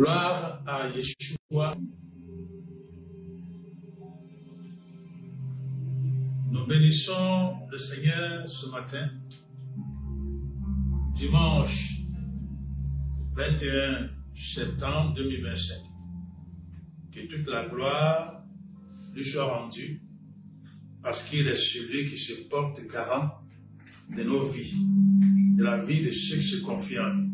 Gloire à Yeshua. Nous bénissons le Seigneur ce matin, dimanche 21 septembre 2025. Que toute la gloire lui soit rendue, parce qu'il est celui qui se porte garant de nos vies, de la vie de ceux qui se confient en lui.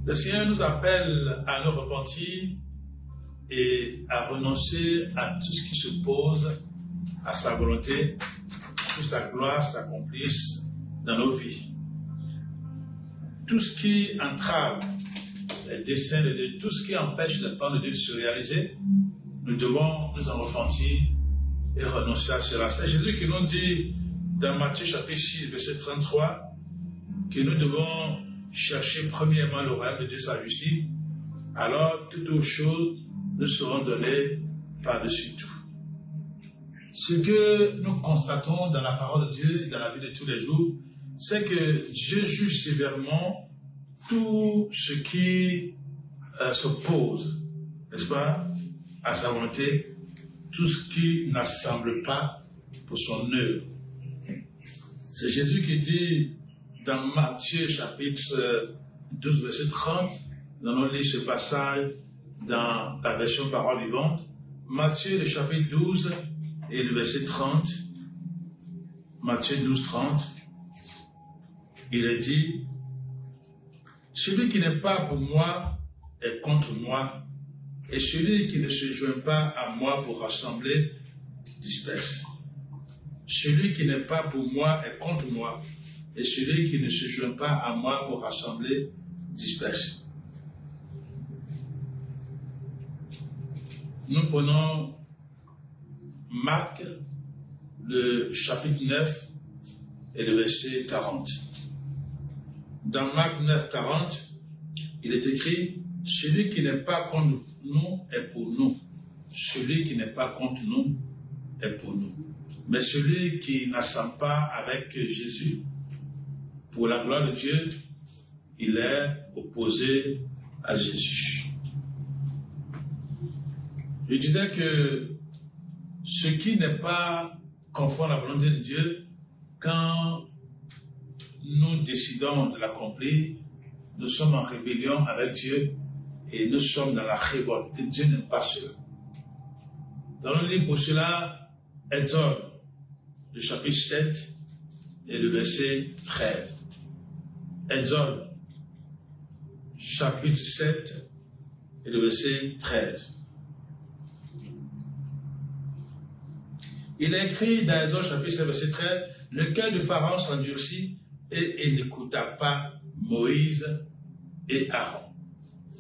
Le Seigneur nous appelle à nous repentir et à renoncer à tout ce qui se pose à sa volonté, que sa gloire s'accomplisse dans nos vies. Tout ce qui entrave les desseins de Dieu, tout ce qui empêche le plan de Dieu de se réaliser, nous devons nous en repentir et renoncer à cela. C'est Jésus qui nous dit dans Matthieu chapitre 6, verset 33, que nous devons chercher premièrement le royaume de Dieu, sa justice, alors toutes autres choses nous seront données par-dessus tout. Ce que nous constatons dans la parole de Dieu et dans la vie de tous les jours, c'est que Dieu juge sévèrement tout ce qui s'oppose, n'est-ce pas, à sa volonté, tout ce qui n'assemble pas pour son œuvre. C'est Jésus qui dit dans Matthieu chapitre 12, verset 30, nous allons lire ce passage dans la version parole vivante, Matthieu le chapitre 12 et le verset 30, Matthieu 12, 30, il est dit, celui qui n'est pas pour moi est contre moi, et celui qui ne se joint pas à moi pour rassembler disperse. Celui qui n'est pas pour moi est contre moi, et celui qui ne se joint pas à moi pour rassembler disperse. Nous prenons Marc, le chapitre 9 et le verset 40. Dans Marc 9, 40, il est écrit, celui qui n'est pas contre nous est pour nous. Celui qui n'est pas contre nous est pour nous. Mais celui qui n'assemble pas avec Jésus, pour la gloire de Dieu, il est opposé à Jésus. Je disais que ce qui n'est pas conforme à la volonté de Dieu, quand nous décidons de l'accomplir, nous sommes en rébellion avec Dieu et nous sommes dans la révolte. Et Dieu n'aime pas cela. Nous allons lire pour cela Exode, le chapitre 7 et le verset 13. Exode, chapitre 7 et le verset 13. Il est écrit dans Exode, chapitre 7, verset 13, le cœur de Pharaon s'endurcit et il n'écouta pas Moïse et Aaron.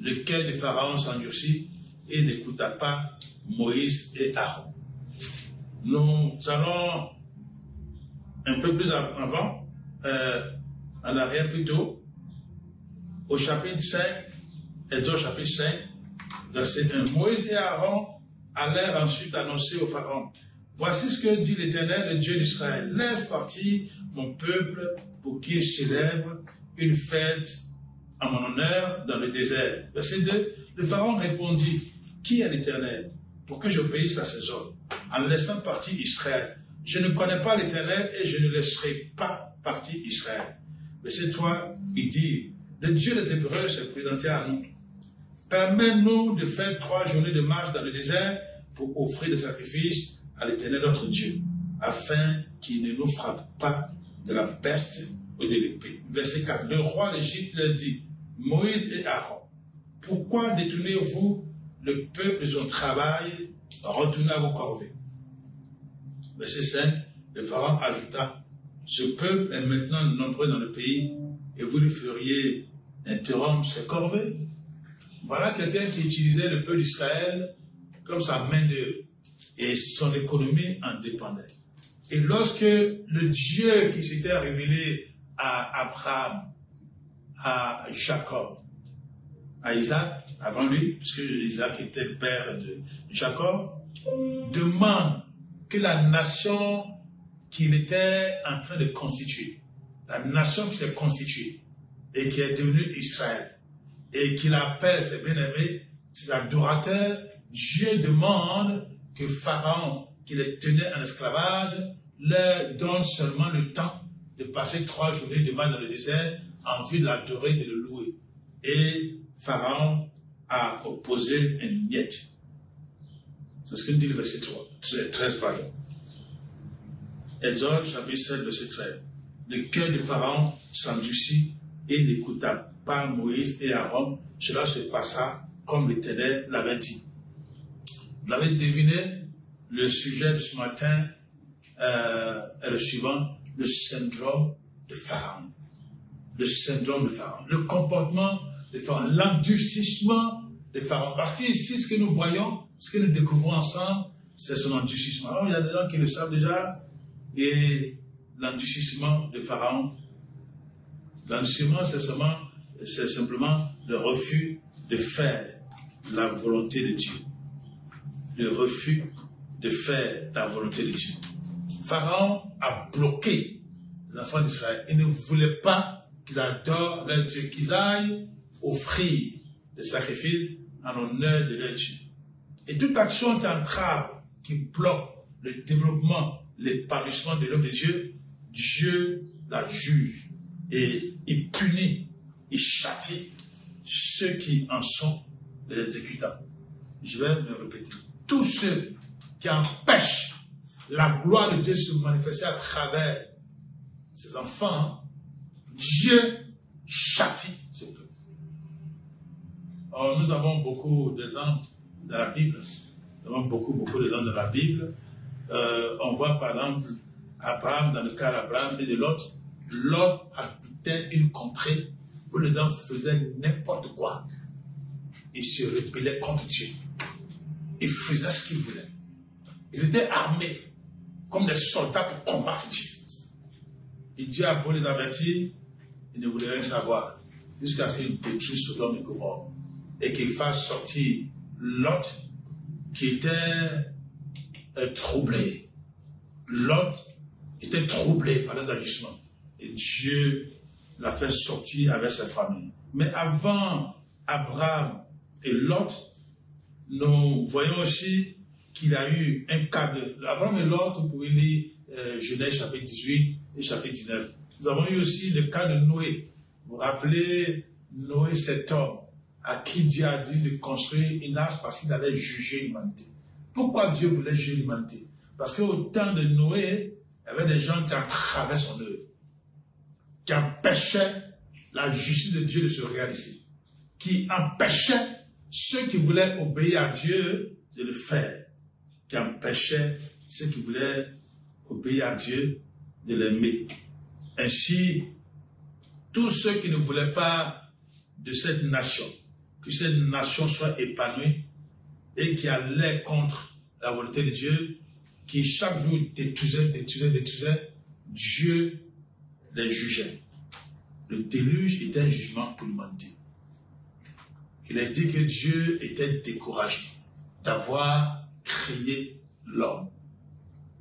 Le cœur de Pharaon s'endurcit et il n'écouta pas Moïse et Aaron. Nous allons un peu plus avant, en arrière plutôt, au chapitre 5, Exode chapitre 5, verset 1. Moïse et Aaron allèrent ensuite annoncer au Pharaon, voici ce que dit l'Éternel, le Dieu d'Israël, laisse partir mon peuple pour qu'il célèbre une fête en mon honneur dans le désert. Verset 2, le Pharaon répondit, qui est l'Éternel pour que j'obéisse à ses ordres, en laissant partir Israël? Je ne connais pas l'Éternel et je ne laisserai pas partir Israël. Verset 3, il dit, le Dieu des Hébreux s'est présenté à nous. Permets-nous de faire 3 journées de marche dans le désert pour offrir des sacrifices à l'Éternel notre Dieu, afin qu'il ne nous frappe pas de la peste ou de l'épée. Verset 4, le roi d'Égypte leur dit, Moïse et Aaron, pourquoi détournez-vous le peuple de son travail, retournez à vos corvées? Verset 5, le Pharaon ajouta, ce peuple est maintenant nombreux dans le pays et vous lui feriez interrompre ses corvées. Voilà quelqu'un qui utilisait le peuple d'Israël comme sa main-d'œuvre et son économie en dépendait. Et lorsque le Dieu qui s'était révélé à Abraham, à Jacob, à Isaac, avant lui, puisque Isaac était le père de Jacob, demande que la nation qu'il était en train de constituer, la nation qui s'est constituée et qui est devenue Israël, et qu'il appelle ses bien-aimés, ses adorateurs, Dieu demande que Pharaon, qui les tenait en esclavage, leur donne seulement le temps de passer 3 journées de marche dans le désert en vue de l'adorer et de le louer. Et Pharaon a opposé un niet. C'est ce que nous dit le verset 13, pardon. Exode, chapitre 7, verset 13. Le cœur de Pharaon s'endurcit et n'écouta pas Moïse et Aaron. Cela se passa comme l'Éternel l'avait dit. Vous l'avez deviné, le sujet de ce matin est le suivant, le syndrome de Pharaon. Le syndrome de Pharaon. Le comportement de Pharaon, l'endurcissement de Pharaon. Parce qu'ici, ce que nous voyons, ce que nous découvrons ensemble, c'est son endurcissement. Alors, il y a des gens qui le savent déjà, et l'endurcissement de Pharaon. L'endurcissement, c'est simplement le refus de faire la volonté de Dieu. Le refus de faire la volonté de Dieu. Pharaon a bloqué les enfants d'Israël. Il ne voulait pas qu'ils adorent leur Dieu, qu'ils aillent offrir des sacrifices en honneur de leur Dieu. Et toute action qui entrave, qui bloque le développement, l'épanouissement de l'homme de Dieu, Dieu la juge et il punit, il châtie ceux qui en sont les exécutants. Je vais me répéter. Tous ceux qui empêchent la gloire de Dieu de se manifester à travers ses enfants, Dieu châtie ce peuple. Nous avons beaucoup d'exemples dans la Bible. Nous avons beaucoup d'exemples dans la Bible. On voit par exemple Abraham, dans le cas d'Abraham et de Lot. Lot habitait une contrée où les gens faisaient n'importe quoi. Ils se rebellaient contre Dieu. Ils faisaient ce qu'ils voulaient. Ils étaient armés comme des soldats pour combattre Dieu. Et Dieu a beau les avertir, ils ne voulaient rien savoir. Jusqu'à ce qu'il détruise Sodome et Gomorrhe. Et qu'il fasse sortir Lot qui était troublé. Lot était troublé par les agissements. Et Dieu l'a fait sortir avec sa famille. Mais avant Abraham et Lot, nous voyons aussi qu'il a eu un cas de... Abraham et Lot, vous pouvez lire Genèse chapitre 18 et chapitre 19. Nous avons eu aussi le cas de Noé. Vous vous rappelez, Noé, cet homme à qui Dieu a dit de construire une arche parce qu'il allait juger l'humanité. Pourquoi Dieu voulait juger l'humanité? Parce qu'au temps de Noé, il y avait des gens qui entravaient son œuvre, qui empêchaient la justice de Dieu de se réaliser, qui empêchaient ceux qui voulaient obéir à Dieu de le faire, qui empêchaient ceux qui voulaient obéir à Dieu de l'aimer. Ainsi, tous ceux qui ne voulaient pas de cette nation, que cette nation soit épanouie et qui allaient contre la volonté de Dieu, qui chaque jour détruisait, Dieu les jugeait. Le déluge était un jugement pour l'humanité. Il a dit que Dieu était découragé d'avoir créé l'homme.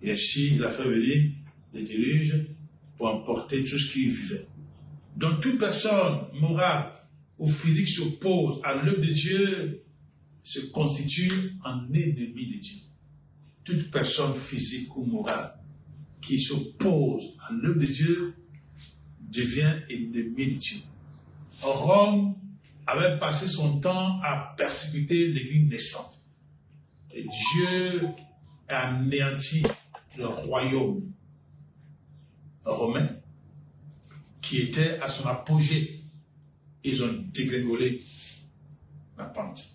Et ainsi, il a fait venir le déluge pour emporter tout ce qui vivait. Donc, toute personne morale ou physique s'oppose à l'œuvre de Dieu se constitue en ennemi de Dieu. Toute personne physique ou morale qui s'oppose à l'œuvre de Dieu devient ennemi de Dieu. Rome avait passé son temps à persécuter l'église naissante. Et Dieu a anéanti le royaume romain qui était à son apogée. Ils ont dégringolé la pente.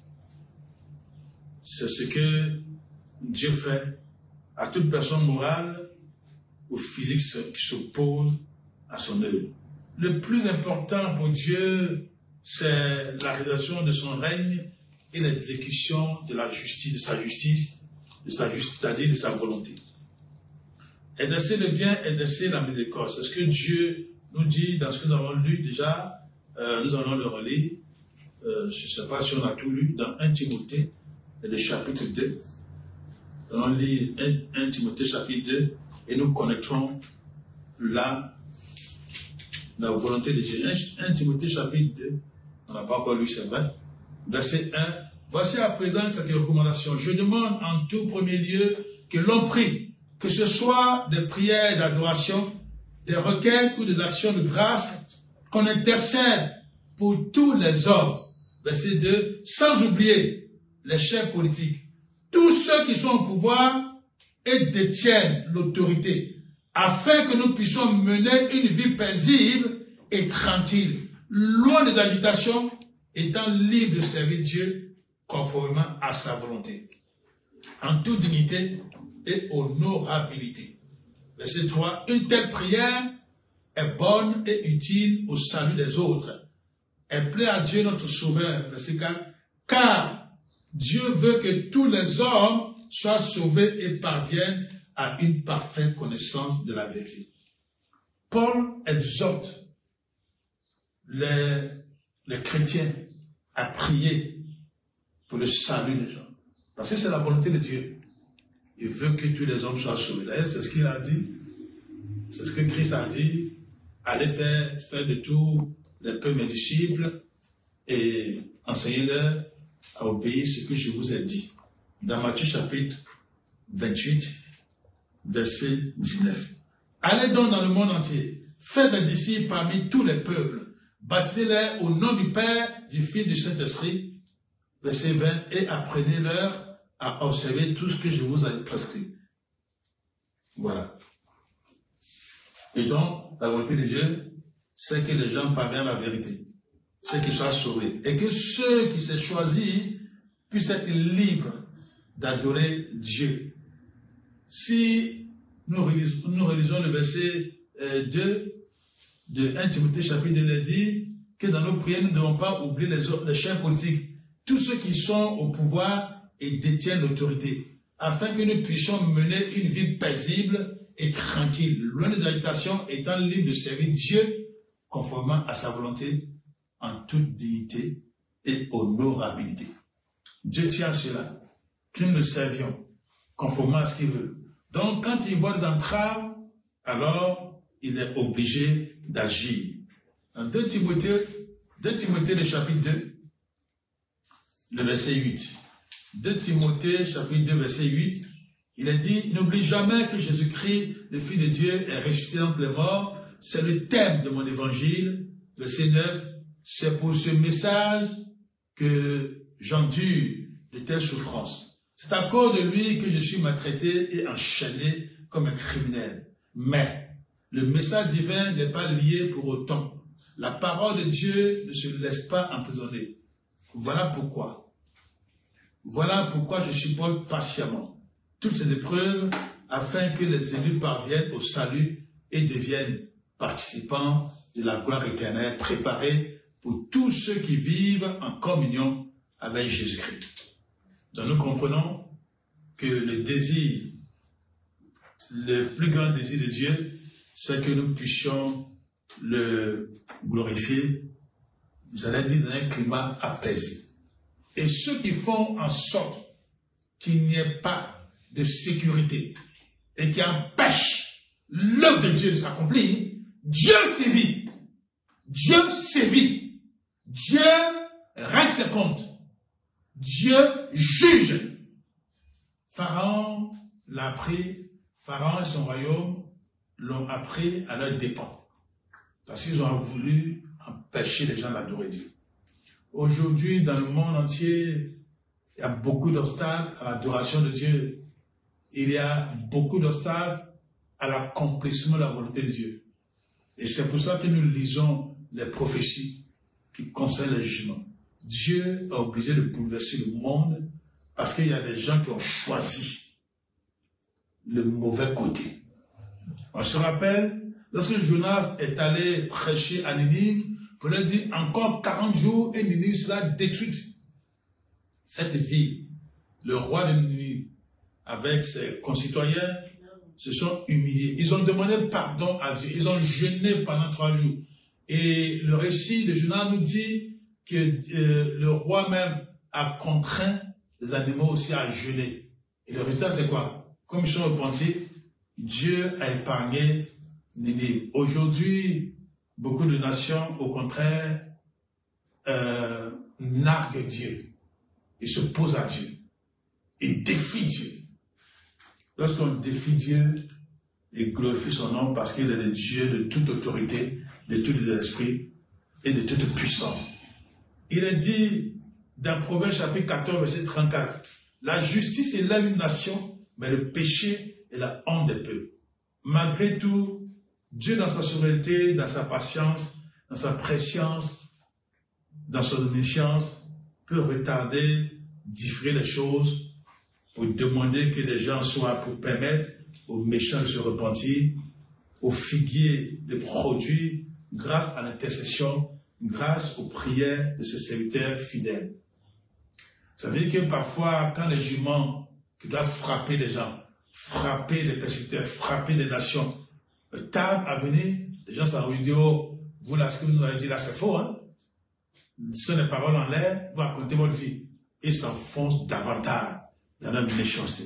C'est ce que Dieu fait à toute personne morale ou physique qui s'oppose à son œuvre. Le plus important pour Dieu, c'est la réalisation de son règne et l'exécution de la justice, c'est-à-dire de sa volonté. Exercer le bien, exercer la miséricorde. C'est ce que Dieu nous dit dans ce que nous avons lu déjà. Nous allons le relire. Je ne sais pas si on a tout lu dans 1 Timothée, le chapitre 2. Nous allons lire 1 Timothée chapitre 2 et nous connecterons là la volonté de Dieu. 1 Timothée chapitre 2, On n'a pas encore lu, c'est vrai. Verset 1. Voici à présent quelques recommandations. Je demande en tout premier lieu que l'on prie, que ce soit des prières d'adoration, des requêtes ou des actions de grâce, qu'on intercède pour tous les hommes. Verset 2. Sans oublier les chefs politiques, tous ceux qui sont au pouvoir et détiennent l'autorité, afin que nous puissions mener une vie paisible et tranquille, loin des agitations, étant libres de servir Dieu conformément à sa volonté, en toute dignité et honorabilité. Verset 3. Une telle prière est bonne et utile au salut des autres. Elle plaît à Dieu notre Sauveur. Verset 4. Car Dieu veut que tous les hommes soient sauvés et parviennent à une parfaite connaissance de la vérité. Paul exhorte les chrétiens à prier pour le salut des gens. Parce que c'est la volonté de Dieu. Il veut que tous les hommes soient sauvés. D'ailleurs, c'est ce qu'il a dit. C'est ce que Christ a dit. Allez faire de tous les peuples mes disciples et enseignez-leur à obéir ce que je vous ai dit. Dans Matthieu chapitre 28, verset 19. Allez donc dans le monde entier, faites des disciples parmi tous les peuples, baptisez-les au nom du Père, du Fils, du Saint-Esprit, verset 20, et apprenez-leur à observer tout ce que je vous ai prescrit. Voilà. Et donc, la volonté de Dieu, c'est que les gens parviennent à la vérité, c'est qu'ils soient sauvés, et que ceux qui s'est choisis puissent être libres d'adorer Dieu. Si nous relisons le verset 2 de 1 Timothée chapitre 2, il dit que dans nos prières, nous ne devons pas oublier les chefs politiques, tous ceux qui sont au pouvoir et détiennent l'autorité, afin que nous puissions mener une vie paisible et tranquille, loin des agitations, étant libres de servir Dieu conformément à sa volonté, en toute dignité et honorabilité. Dieu tient à cela, que nous le servions conformément à ce qu'il veut. Donc, quand il voit des entraves, alors il est obligé d'agir. Dans 2 Timothée, le chapitre 2, le verset 8. 2 Timothée, chapitre 2, verset 8, il est dit, n'oublie jamais que Jésus-Christ, le Fils de Dieu, est ressuscité entre les morts. C'est le thème de mon évangile. Verset 9, c'est pour ce message que j'endure de telles souffrances. C'est à cause de lui que je suis maltraité et enchaîné comme un criminel. Mais le message divin n'est pas lié pour autant. La parole de Dieu ne se laisse pas emprisonner. Voilà pourquoi je supporte patiemment toutes ces épreuves afin que les élus parviennent au salut et deviennent participants de la gloire éternelle préparée pour tous ceux qui vivent en communion avec Jésus-Christ. Donc nous comprenons que le plus grand désir de Dieu, c'est que nous puissions le glorifier, j'allais dire dans un climat apaisé. Et ceux qui font en sorte qu'il n'y ait pas de sécurité et qui empêchent l'œuvre de Dieu de s'accomplir, Dieu sévit. Dieu sévit. Dieu règle ses comptes. Dieu juge. Pharaon l'a appris, Pharaon et son royaume l'ont appris à leur dépens. Parce qu'ils ont voulu empêcher les gens d'adorer Dieu. Aujourd'hui, dans le monde entier, il y a beaucoup d'obstacles à l'adoration de Dieu. Il y a beaucoup d'obstacles à l'accomplissement de la volonté de Dieu. Et c'est pour ça que nous lisons les prophéties qui concernent le jugement. Dieu est obligé de bouleverser le monde parce qu'il y a des gens qui ont choisi le mauvais côté. On se rappelle, lorsque Jonas est allé prêcher à Ninive, pour leur dire encore 40 jours et Ninive sera détruite. Cette ville, le roi de Ninive, avec ses concitoyens, se sont humiliés. Ils ont demandé pardon à Dieu. Ils ont jeûné pendant 3 jours. Et le récit de Jonas nous dit que le roi même a contraint les animaux aussi à jeûner. Et le résultat, c'est quoi? Comme ils sont repentis, Dieu a épargné Ninive. Aujourd'hui, beaucoup de nations, au contraire, nargue Dieu. Il s'oppose à Dieu. Il défie Dieu. Lorsqu'on défie Dieu, il glorifie son nom parce qu'il est le Dieu de toute autorité, de tout esprit et de toute puissance. Il est dit dans Proverbe chapitre 14, verset 34, « La justice élève une nation, mais le péché est la honte des peuples. » Malgré tout, Dieu dans sa souveraineté, dans sa patience, dans sa préscience, dans son omniscience, peut retarder, différer les choses pour demander que les gens soient, pour permettre aux méchants de se repentir, aux figuiers de produire grâce à l'intercession, grâce aux prières de ses serviteurs fidèles. Ça veut dire que parfois, quand les juments qui doivent frapper les gens, frapper les persécuteurs, frapper les nations, tardent à venir, les gens s'en disent, oh, vous là, ce que vous nous avez dit là, c'est faux, hein? Ce sont des paroles en l'air, vous racontez votre vie. Ils s'enfoncent davantage dans la méchanceté.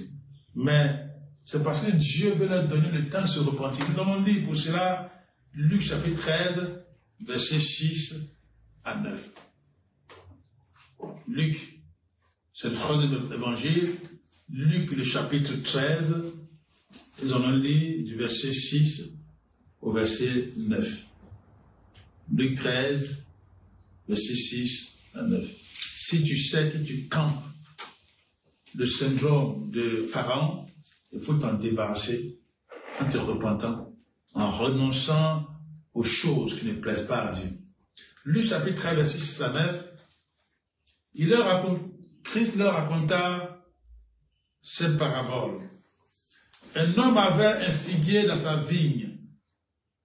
Mais c'est parce que Dieu veut leur donner le temps de se repentir. Nous avons lu pour cela Luc chapitre 13, versets 6 à 9. Luc, c'est le troisième évangile. Luc, le chapitre 13, nous allons lire du verset 6 au verset 9. Luc 13, verset 6 à 9. Si tu sais que tu campes le syndrome de Pharaon, il faut t'en débarrasser en te repentant, en renonçant aux choses qui ne plaisent pas à Dieu. Luc chapitre 13, verset 6 à 9, Christ leur raconta cette parabole. Un homme avait un figuier dans sa vigne.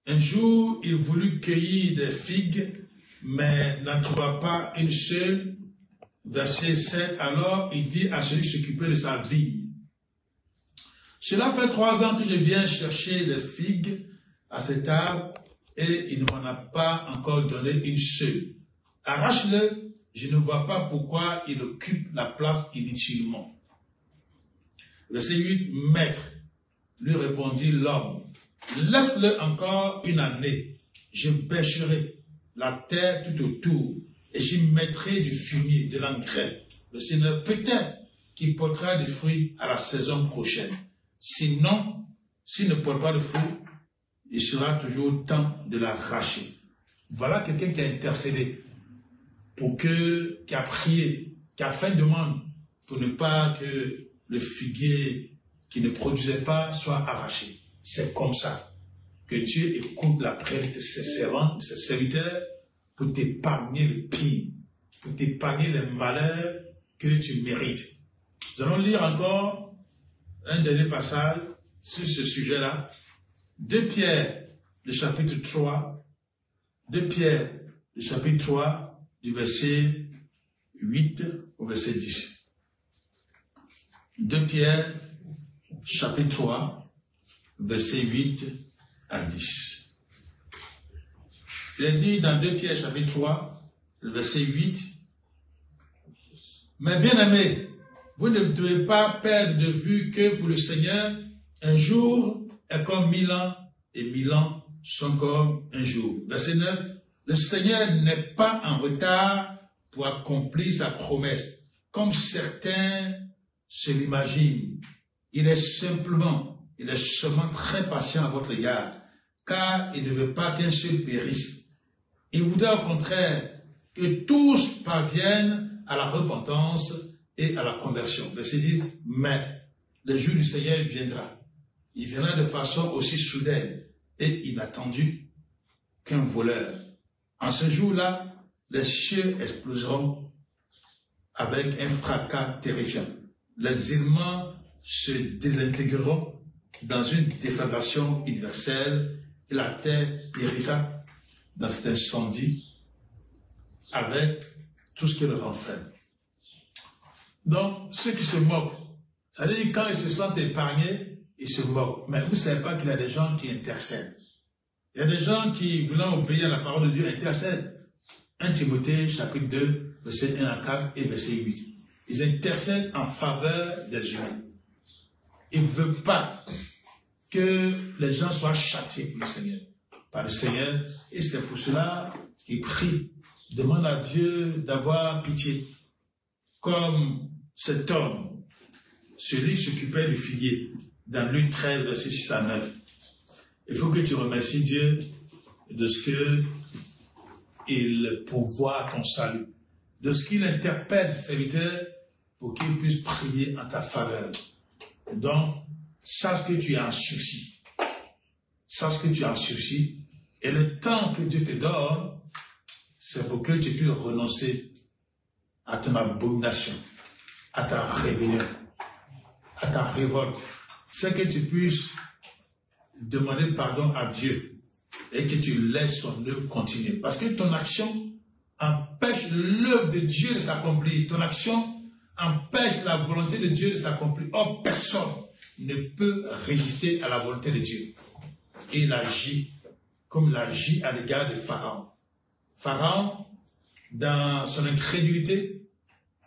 Un jour, il voulut cueillir des figues, mais n'en trouva pas une seule. Verset 7, alors il dit à celui qui s'occupait de sa vigne, cela fait 3 ans que je viens chercher des figues à cet arbre et il ne m'en a pas encore donné une seule. Arrache-le, je ne vois pas pourquoi il occupe la place inutilement. Verset 8, maître, lui répondit l'homme, laisse-le encore une année, je bêcherai la terre tout autour et j'y mettrai du fumier, de l'engrais. Verset 9, peut-être qu'il portera des fruits à la saison prochaine. Sinon, s'il ne porte pas de fruits, il sera toujours temps de l'arracher. Voilà quelqu'un qui a intercédé, qui a prié, qui a fait une demande pour ne pas que le figuier qui ne produisait pas soit arraché. C'est comme ça que Dieu écoute la prière de ses servants, de ses serviteurs, pour t'épargner le pire, pour t'épargner les malheurs que tu mérites. Nous allons lire encore un dernier passage sur ce sujet-là. 2 Pierre, le chapitre 3, 2 Pierre, le chapitre 3, du verset 8 au verset 10. 2 Pierre, chapitre 3, verset 8 à 10. Il est dit dans 2 Pierre, chapitre 3, le verset 8, « Mais bien aimés, vous ne devez pas perdre de vue que pour le Seigneur, un jour est comme 1000 ans, et 1000 ans sont comme un jour. » Verset 9, « Le Seigneur n'est pas en retard pour accomplir sa promesse, comme certains se l'imaginent. Il est seulement très patient à votre égard, car il ne veut pas qu'un seul périsse. Il voudrait au contraire que tous parviennent à la repentance et à la conversion. Verset 10, « Mais le jour du Seigneur viendra. Il viendra de façon aussi soudaine et inattendue qu'un voleur. En ce jour-là, les cieux exploseront avec un fracas terrifiant. Les éléments se désintégreront dans une déflagration universelle et la terre périra dans cet incendie avec tout ce qu'elle renferme. » Donc, ceux qui se moquent, ça veut dire quand ils se sentent épargnés, ils se moquent. Mais vous ne savez pas qu'il y a des gens qui intercèdent. Il y a des gens qui, voulant obéir à la parole de Dieu, intercèdent. 1 Timothée, chapitre 2, verset 1 à 4 et verset 8. Ils intercèdent en faveur des humains. Ils ne veulent pas que les gens soient châtiés par le Seigneur. Et c'est pour cela qu'ils prient demande à Dieu d'avoir pitié. Comme cet homme, celui qui s'occupait du figuier, dans Luc 13, verset 6 à 9. Il faut que tu remercies Dieu de ce qu'il pourvoit à ton salut, de ce qu'il interpelle ses serviteurs pour qu'ils puissent prier en ta faveur. Donc, sache que tu es en souci. Sache que tu es en souci. Et le temps que Dieu te donne, c'est pour que tu puisses renoncer à ton abomination, à ta rébellion, à ta révolte. C'est que tu puisses demander pardon à Dieu et que tu laisses son œuvre continuer. Parce que ton action empêche l'œuvre de Dieu de s'accomplir. Ton action empêche la volonté de Dieu de s'accomplir. Or, personne ne peut résister à la volonté de Dieu. Et il agit comme il agit à l'égard de Pharaon. Pharaon, dans son incrédulité,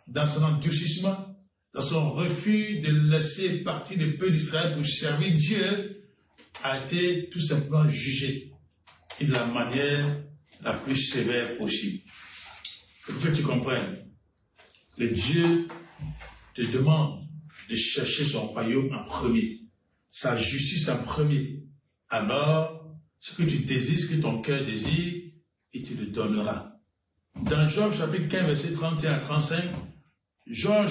dans son endurcissement, dans son refus de laisser partir le peuple d'Israël pour servir Dieu, a été tout simplement jugé et de la manière la plus sévère possible. Pour que tu comprennes que Dieu te demande de chercher son royaume en premier, sa justice en premier. Alors, ce que tu désires, ce que ton cœur désire, il te le donnera. Dans Job chapitre 15, verset 31 à 35, Job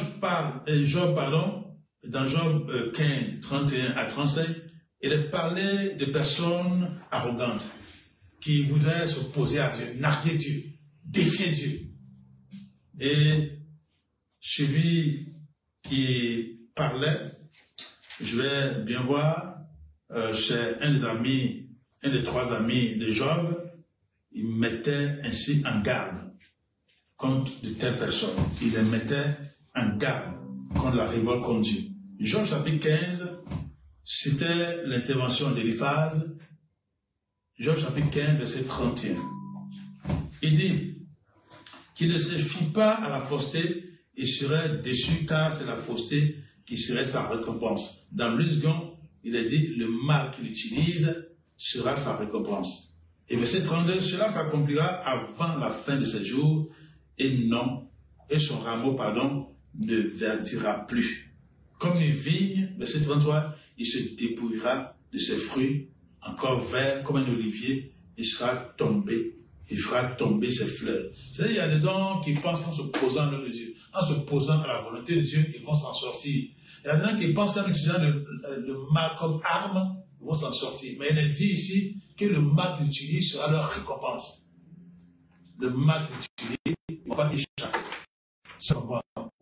dans Job 15, 31 à 35, il parlait de personnes arrogantes qui voudraient s'opposer à Dieu, narguer Dieu, défier Dieu. Et celui qui parlait, je vais bien voir, c'est un des trois amis de Job, il mettait ainsi en garde contre de telles personnes. Il les mettait en garde contre la révolte contre Dieu. Job chapitre 15, c'était l'intervention d'Éliphaz. Job chapitre 15, verset 31. Il dit qu'il ne se fie pas à la fausseté, il serait déçu car c'est la fausseté qui serait sa récompense. Dans le second, il a dit le mal qu'il utilise sera sa récompense. Et verset 32, cela s'accomplira avant la fin de ses jours et son rameau, ne verdira plus. Comme une vigne, verset 33, il se dépouillera de ses fruits, encore vert comme un olivier, il sera tombé, il fera tomber ses fleurs. C'est-à-dire, il y a des gens qui pensent qu'en se posant à l'œuvre de Dieu, en se posant à la volonté de Dieu, ils vont s'en sortir. Il y a des gens qui pensent qu'en utilisant le mal comme arme, ils vont s'en sortir. Mais il est dit ici que le mal qu'ils utilisent sera leur récompense. Le mal qu'ils utilisent, ils ne vont pas échapper.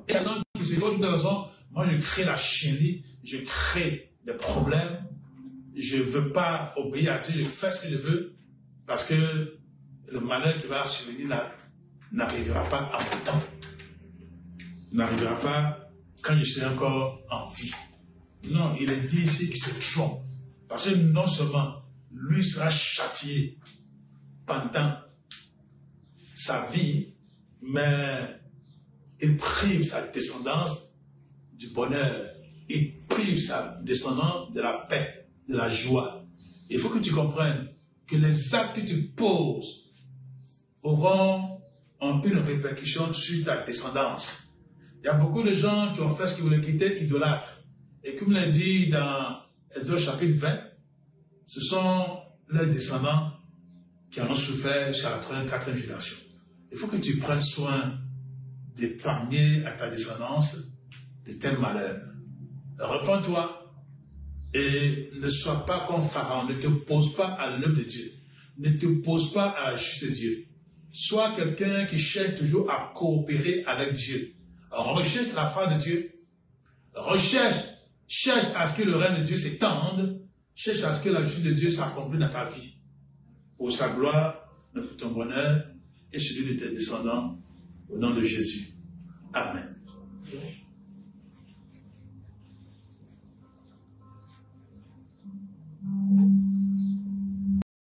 Et il y a des gens qui se disent, de toute façon, moi je crée la chienlit, je crée des problèmes, je ne veux pas obéir à Dieu, je fais ce que je veux, parce que le malheur qui va survenir là n'arrivera pas en tout temps. N'arrivera pas quand je serai encore en vie. Non, il est dit ici qu'il se trompe. Parce que non seulement lui sera châtié pendant sa vie, mais il prive sa descendance du bonheur. Il prive sa descendance de la paix, de la joie. Il faut que tu comprennes que les actes que tu poses auront une répercussion sur ta descendance. Il y a beaucoup de gens qui ont fait ce qu'ils voulaient quitter, idolâtres. Et comme l'a dit dans Exode chapitre 20, ce sont les descendants qui en ont souffert jusqu'à la 3e, 4e génération. Il faut que tu prennes soin d'épargner à ta descendance de tels malheurs. Repends-toi et ne sois pas comme Pharaon. Ne te pose pas à l'œuvre de Dieu. Ne te pose pas à la justice de Dieu. Sois quelqu'un qui cherche toujours à coopérer avec Dieu. Recherche la face de Dieu. Cherche à ce que le règne de Dieu s'étende. Cherche à ce que la justice de Dieu s'accomplisse dans ta vie. Pour sa gloire, pour ton bonheur et celui de tes descendants, au nom de Jésus. Amen.